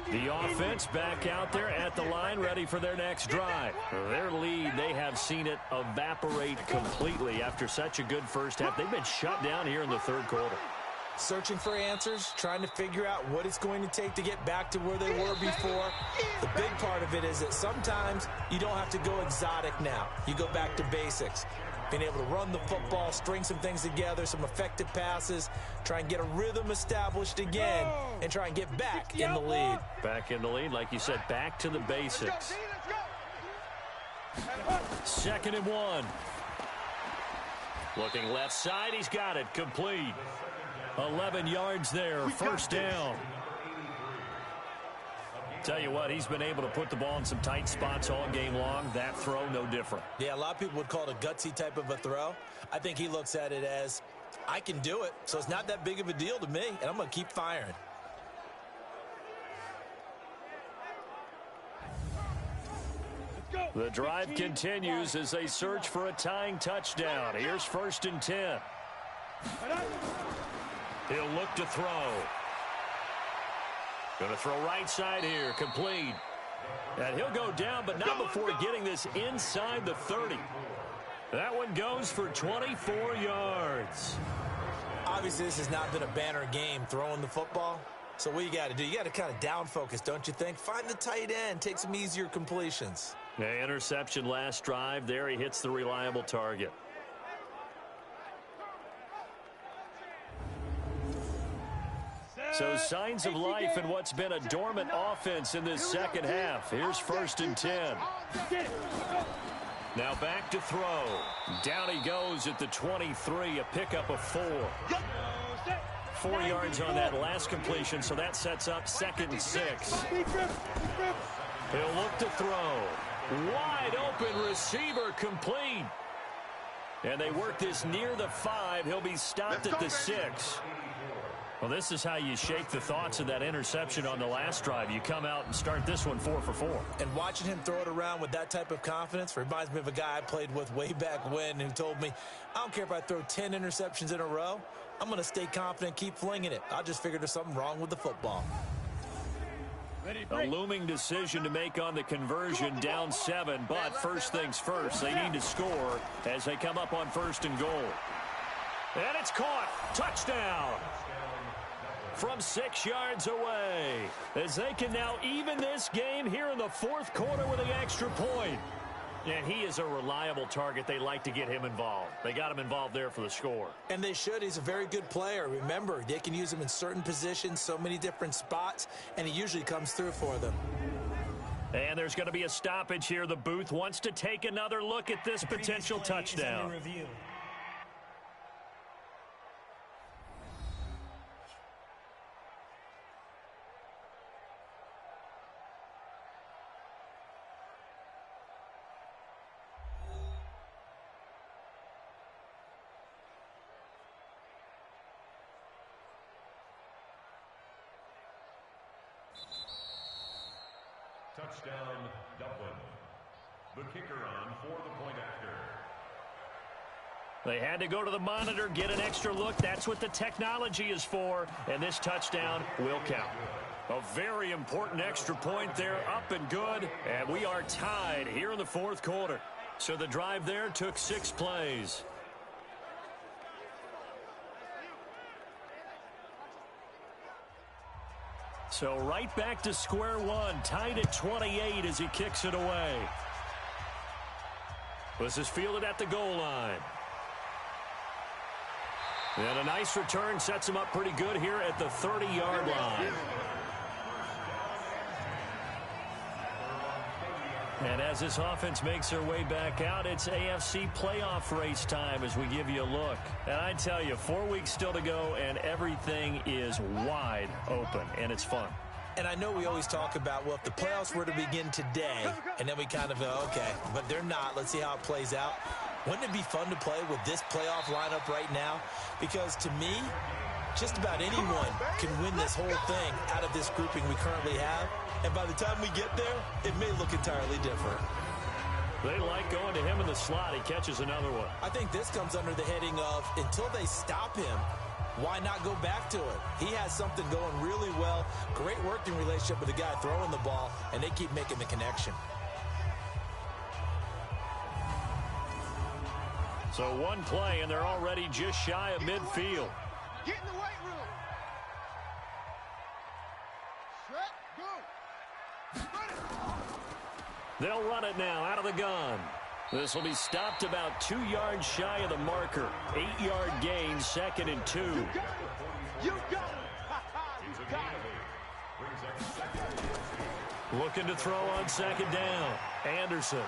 The offense back out there at the line, ready for their next drive. Their lead, they have seen it evaporate completely after such a good first half. They've been shut down here in the 3rd quarter.
Searching for answers, trying to figure out what it's going to take to get back to where they were before. The big part of it is that sometimes you don't have to go exotic now. You go back to basics. Being able to run the football, string some things together, some effective passes, try and get a rhythm established again, and try and get back in the lead.
Back in the lead, like you said, back to the basics. 2nd and 1. Looking left side, he's got it, complete. 11 yards there, first down. Tell you what, he's been able to put the ball in some tight spots all game long. That throw, no different.
Yeah, a lot of people would call it a gutsy type of a throw. I think he looks at it as, I can do it, so it's not that big of a deal to me, and I'm going to keep firing.
The drive continues as they search for a tying touchdown. Here's 1st and 10. He'll look to throw. Going to throw right side here, complete. And he'll go down, but not before getting this inside the 30. That one goes for 24 yards.
Obviously, this has not been a banner game throwing the football. So what you got to do, you got to kind of down focus, don't you think? Find the tight end, take some easier completions.
Yeah, interception last drive. There he hits the reliable target. So signs of life in what's been a dormant offense in this second half. Here's 1st and 10. Now back to throw. Down he goes at the 23, a pickup of 4. 4 yards on that last completion, so that sets up 2nd and 6. He'll look to throw. Wide open receiver complete. And they work this near the 5. He'll be stopped at the 6. Well, this is how you shake the thoughts of that interception on the last drive. You come out and start this one 4 for 4.
And watching him throw it around with that type of confidence reminds me of a guy I played with way back when who told me, I don't care if I throw 10 interceptions in a row. I'm going to stay confident, keep flinging it. I just figured there's something wrong with the football.
A looming decision to make on the conversion, down 7. But first things first, they need to score as they come up on 1st and goal. And it's caught. Touchdown. From 6 yards away, as they can now even this game here in the 4th quarter with the extra point. And he is a reliable target. They like to get him involved. They got him involved there for the score.
And they should. He's a very good player. Remember, they can use him in certain positions, so many different spots, and he usually comes through for them.
And there's going to be a stoppage here. The booth wants to take another look at this potential touchdown.
Touchdown, Dublin. The kicker on for the point after.
They had to go to the monitor, get an extra look. That's what the technology is for. And this touchdown will count. A very important extra point there, up and good. And we are tied here in the 4th quarter. So the drive there took 6 plays. So right back to square one, tied at 28 as he kicks it away. This is fielded at the goal line. And a nice return sets him up pretty good here at the 30-yard line. And as this offense makes their way back out, it's AFC playoff race time as we give you a look. And I tell you, 4 weeks still to go, and everything is wide open, and it's fun.
And I know we always talk about, well, if the playoffs were to begin today, and then we kind of go, okay, but they're not. Let's see how it plays out. Wouldn't it be fun to play with this playoff lineup right now? Because to me, just about anyone can win this whole thing out of this grouping we currently have. And by the time we get there, it may look entirely different.
They like going to him in the slot. He catches another one.
I think this comes under the heading of, until they stop him, why not go back to it? He has something going really well. Great working relationship with the guy throwing the ball, and they keep making the connection.
So one play, and they're already just shy of midfield.
Get in the weight room. Set, go. Run it.
They'll run it now out of the gun. This will be stopped about 2 yards shy of the marker. 8-yard gain, 2nd and 2.
You got it. You got it. You got it.
Looking to throw on 2nd down. Anderson.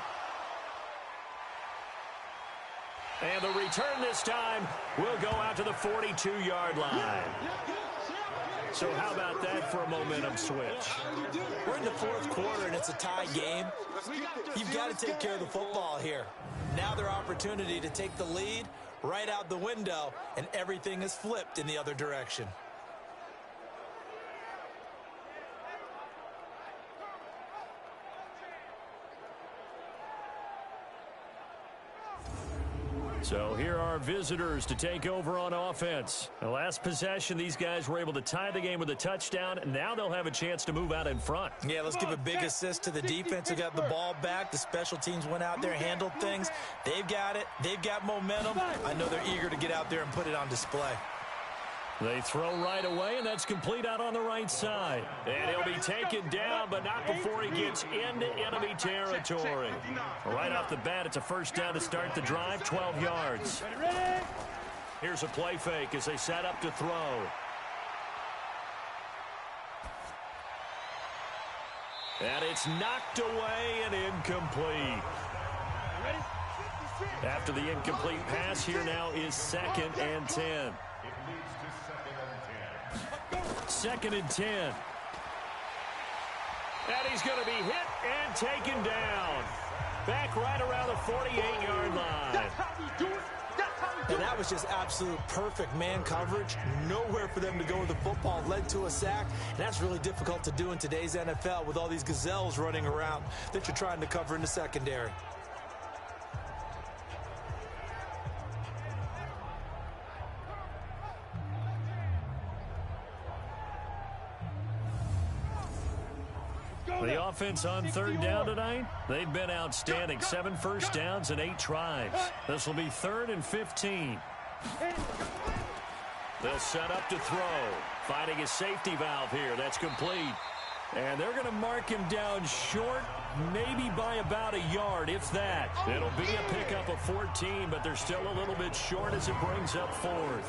And the return this time will go out to the 42-yard line. So how about that for a momentum switch?
We're in the 4th quarter, and it's a tie game. You've got to take care of the football here. Now their opportunity to take the lead right out the window, and everything is flipped in the other direction.
So here are visitors to take over on offense. The last possession, these guys were able to tie the game with a touchdown. Now they'll have a chance to move out in front.
Yeah, let's give a big assist to the defense who got the ball back. The special teams went out there, handled things. They've got it. They've got momentum. I know they're eager to get out there and put it on display.
They throw right away, and that's complete out on the right side. And he'll be taken down, but not before he gets into enemy territory. Right off the bat, it's a first down to start the drive, 12 yards. Here's a play fake as they set up to throw. And it's knocked away and incomplete. After the incomplete pass, here now is 2nd and 10. Second and 10. And he's going to be hit and taken down. Back right around the 48-yard line.
And that was just absolute perfect man coverage. Nowhere for them to go with the football. Led to a sack. And that's really difficult to do in today's NFL with all these gazelles running around that you're trying to cover in the secondary.
The offense on 3rd down tonight, they've been outstanding. 7 first downs and 8 tries. This will be 3rd and 15. They'll set up to throw. Finding a safety valve here. That's complete. And they're going to mark him down short, maybe by about a yard, if that. It'll be a pickup of 14, but they're still a little bit short as it brings up 4th.
Well,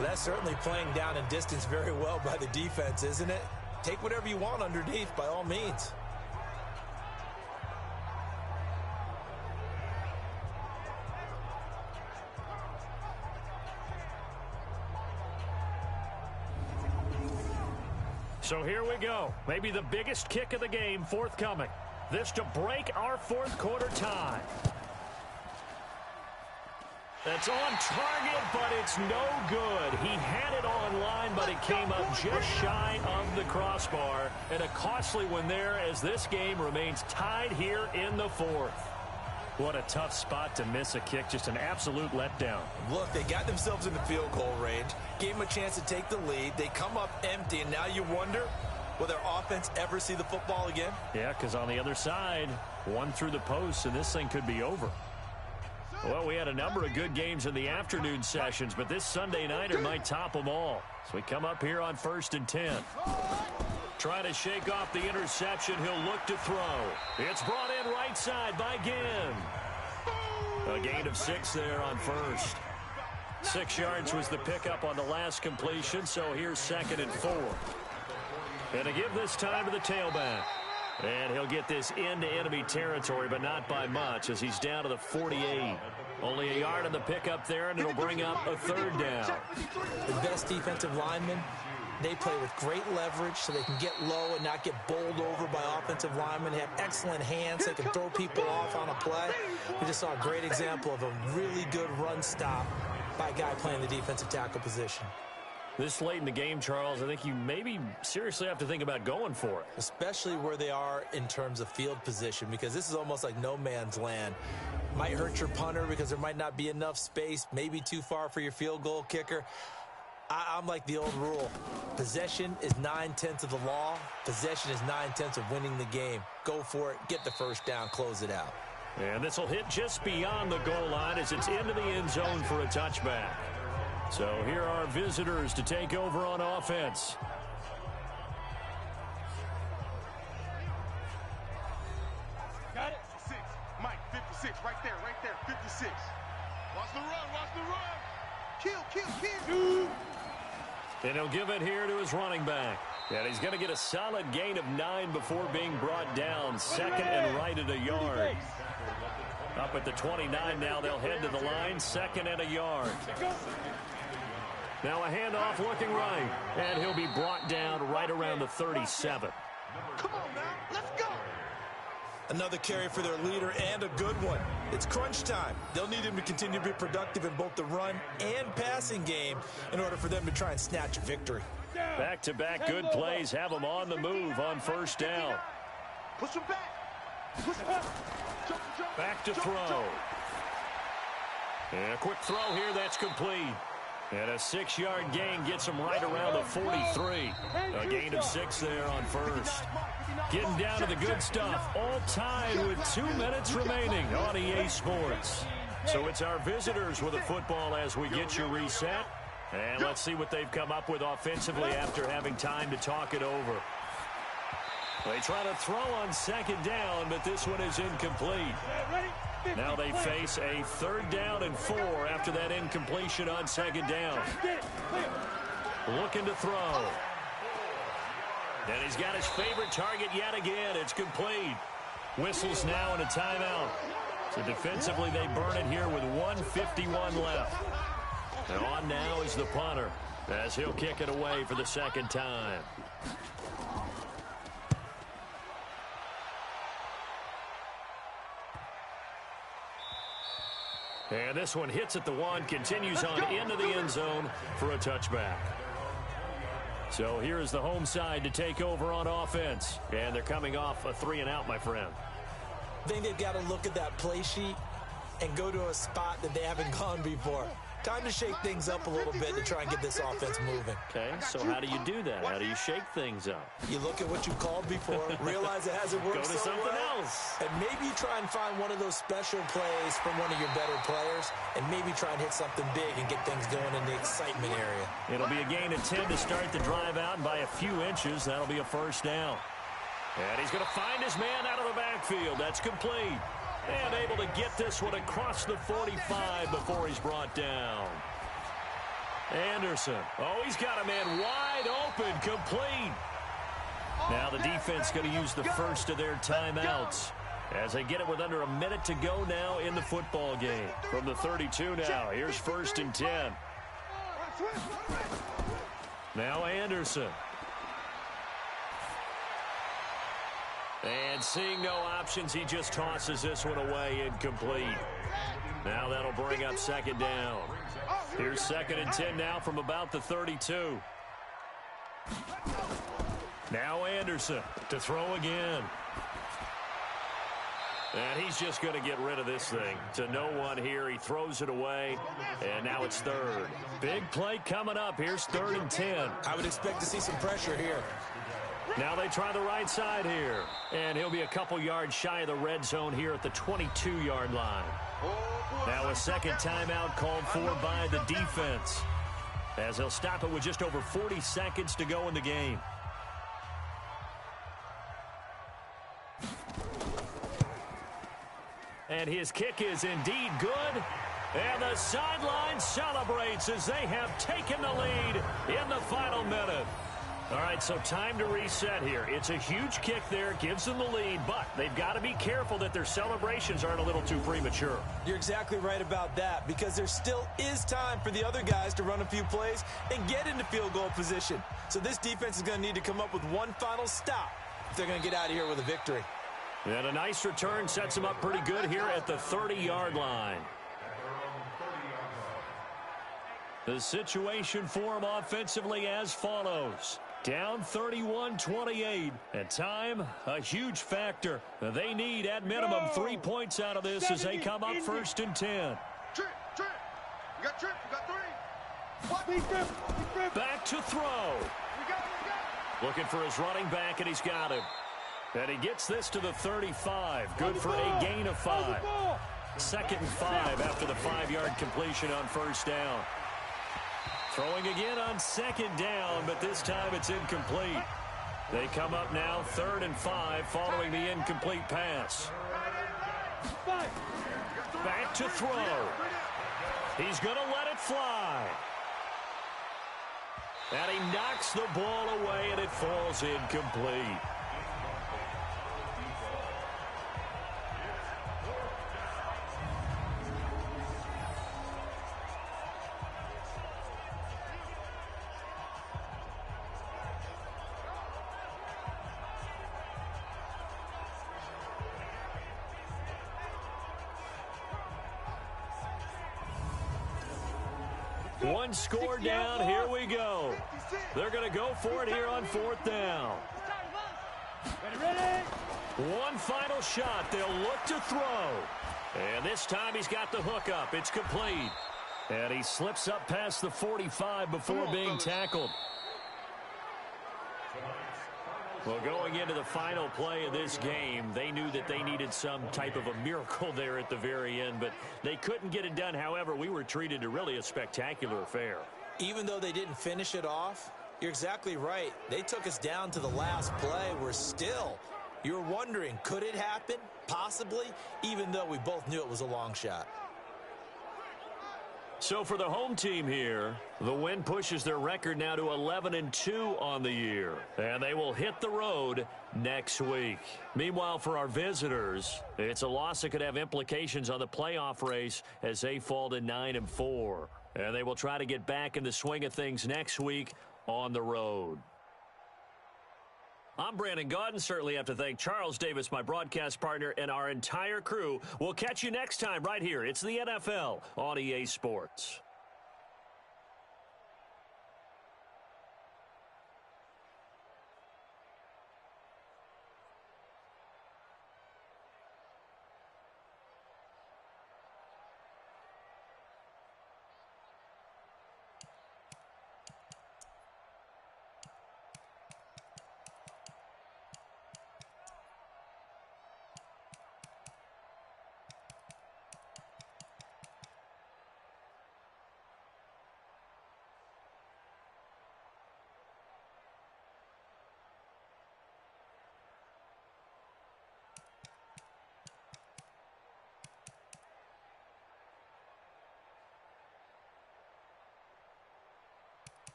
that's certainly playing down in distance very well by the defense, isn't it? Take whatever you want underneath, by all means.
So here we go. Maybe the biggest kick of the game forthcoming. This to break our 4th quarter tie. That's on target, but it's no good. He had it on line, but it came up just shy of the crossbar. And a costly one there as this game remains tied here in the 4th. What a tough spot to miss a kick. Just an absolute letdown.
Look, they got themselves in the field goal range. Gave them a chance to take the lead. They come up empty, and now you wonder, will their offense ever see the football again?
Yeah, because on the other side, one through the post, and this thing could be over. Well, we had a number of good games in the afternoon sessions, but this Sunday nighter might top them all. So we come up here on 1st and 10. Trying to shake off the interception. He'll look to throw. It's brought in right side by Ginn. A gain of 6 there on 1st. 6 yards was the pickup on the last completion, so here's 2nd and 4. And to give this time to the tailback. And he'll get this into enemy territory, but not by much as he's down to the 48. Only a yard on the pickup there, and it'll bring up a 3rd down.
The best defensive linemen, they play with great leverage so they can get low and not get bowled over by offensive linemen. They have excellent hands. They can throw people off on a play. We just saw a great example of a really good run stop by a guy playing the defensive tackle position.
This late in the game, Charles, I think you maybe seriously have to think about going for it.
Especially where they are in terms of field position, because this is almost like no man's land. Might hurt your punter because there might not be enough space, maybe too far for your field goal kicker. I'm like the old rule. Possession is 9/10 of the law. Possession is 9/10 of winning the game. Go for it, get the first down, close it out.
And this will hit just beyond the goal line as it's into the end zone for a touchback. So here are visitors to take over on offense.
Got it? 6. Mike, 56, right there, 56. Watch the run. Kill.
And he'll give it here to his running back. And he's going to get a solid gain of 9 before being brought down. 2nd and right at a yard. Up at the 29 now, they'll head to the line. 2nd and a yard. Now a handoff looking right. And he'll be brought down right around the 37.
Come on now, let's go.
Another carry for their leader and a good one. It's crunch time. They'll need him to continue to be productive in both the run and passing game in order for them to try and snatch a victory.
Back-to-back good plays have them on the move on 1st down.
Push him back.
Back to throw. And a quick throw here, that's complete. And a 6-yard gain gets him right around the 43. A gain of 6 there on first. Getting down to the good stuff. All tied with 2 minutes remaining on EA Sports. So it's our visitors with the football as we get you reset. And let's see what they've come up with offensively after having time to talk it over. They try to throw on second down, but this one is incomplete. Now they face a 3rd down and 4 after that incompletion on second down. Looking to throw. And he's got his favorite target yet again. It's complete. Whistles now and a timeout. So defensively they burn it here with 1:51 left. And on now is the punter as he'll kick it away for the 2nd time. And this one hits at the 1, continues on into the end zone for a touchback. So here is the home side to take over on offense. And they're coming off a 3-and-out, my friend.
I think they've got to look at that play sheet and go to a spot that they haven't gone before. Time to shake things up a little bit to try and get this offense moving.
Okay, so how do you do that? How do you shake things up?
You look at what you called before, realize it hasn't worked
Go to
so
something
well,
else.
and maybe try and find one of those special plays from one of your better players, and maybe try and hit something big and get things going in the excitement area.
It'll be a gain of 10 to start the drive out, and by a few inches, that'll be a 1st down. And he's going to find his man out of the backfield. That's complete. And able to get this one across the 45 before he's brought down. Anderson. Oh, he's got a man wide open, complete. Now the defense going to use the first of their timeouts as they get it with under a minute to go now in the football game. From the 32 now, here's 1st and 10. Now Anderson. And seeing no options, he just tosses this one away, incomplete. Now that'll bring up 2nd down. Here's 2nd and 10 now from about the 32. Now Anderson to throw again. And he's just going to get rid of this thing. To no one here. He throws it away. And now it's 3rd. Big play coming up. Here's 3rd and 10.
I would expect to see some pressure here.
Now they try the right side here. And he'll be a couple yards shy of the red zone here at the 22-yard line. Now a 2nd timeout called for by the defense, as he'll stop it with just over 40 seconds to go in the game. And his kick is indeed good. And the sideline celebrates as they have taken the lead in the final minute. All right, so time to reset here. It's a huge kick there, gives them the lead, but they've got to be careful that their celebrations aren't a little too premature.
You're exactly right about that, because there still is time for the other guys to run a few plays and get into field goal position. So this defense is going to need to come up with one final stop if they're going to get out of here with a victory.
And a nice return sets them up pretty good here at the 30-yard line. The situation for them offensively as follows. Down 31-28. And time, a huge factor. They need, at minimum, 3 points out of this as they come up 1st and 10.
Trip. You got Trip. You got 3. What?
Back to throw.
We got it.
Looking for his running back, and he's got him. And he gets this to the 35. Good for a gain of 5. 2nd and 5 after the 5-yard completion on 1st down. Throwing again on 2nd down, but this time it's incomplete. They come up now 3rd and 5 following the incomplete pass. Back to throw. He's going to let it fly. And he knocks the ball away, and it falls incomplete. One score down, here we go. They're going to go for it here on 4th down.
Ready?
One final shot, they'll look to throw. And this time he's got the hook up. It's complete. And he slips up past the 45 before being tackled. Well, going into the final play of this game, they knew that they needed some type of a miracle there at the very end, but they couldn't get it done. However, we were treated to really a spectacular affair.
Even though they didn't finish it off, you're exactly right. They took us down to the last play. We're still, you're wondering, could it happen? Possibly, even though we both knew it was a long shot.
So for the home team here, the win pushes their record now to 11-2 on the year. And they will hit the road next week. Meanwhile, for our visitors, it's a loss that could have implications on the playoff race as they fall to 9-4. And they will try to get back in the swing of things next week on the road. I'm Brandon Gaudin. Certainly have to thank Charles Davis, my broadcast partner, and our entire crew. We'll catch you next time right here. It's the NFL on EA Sports.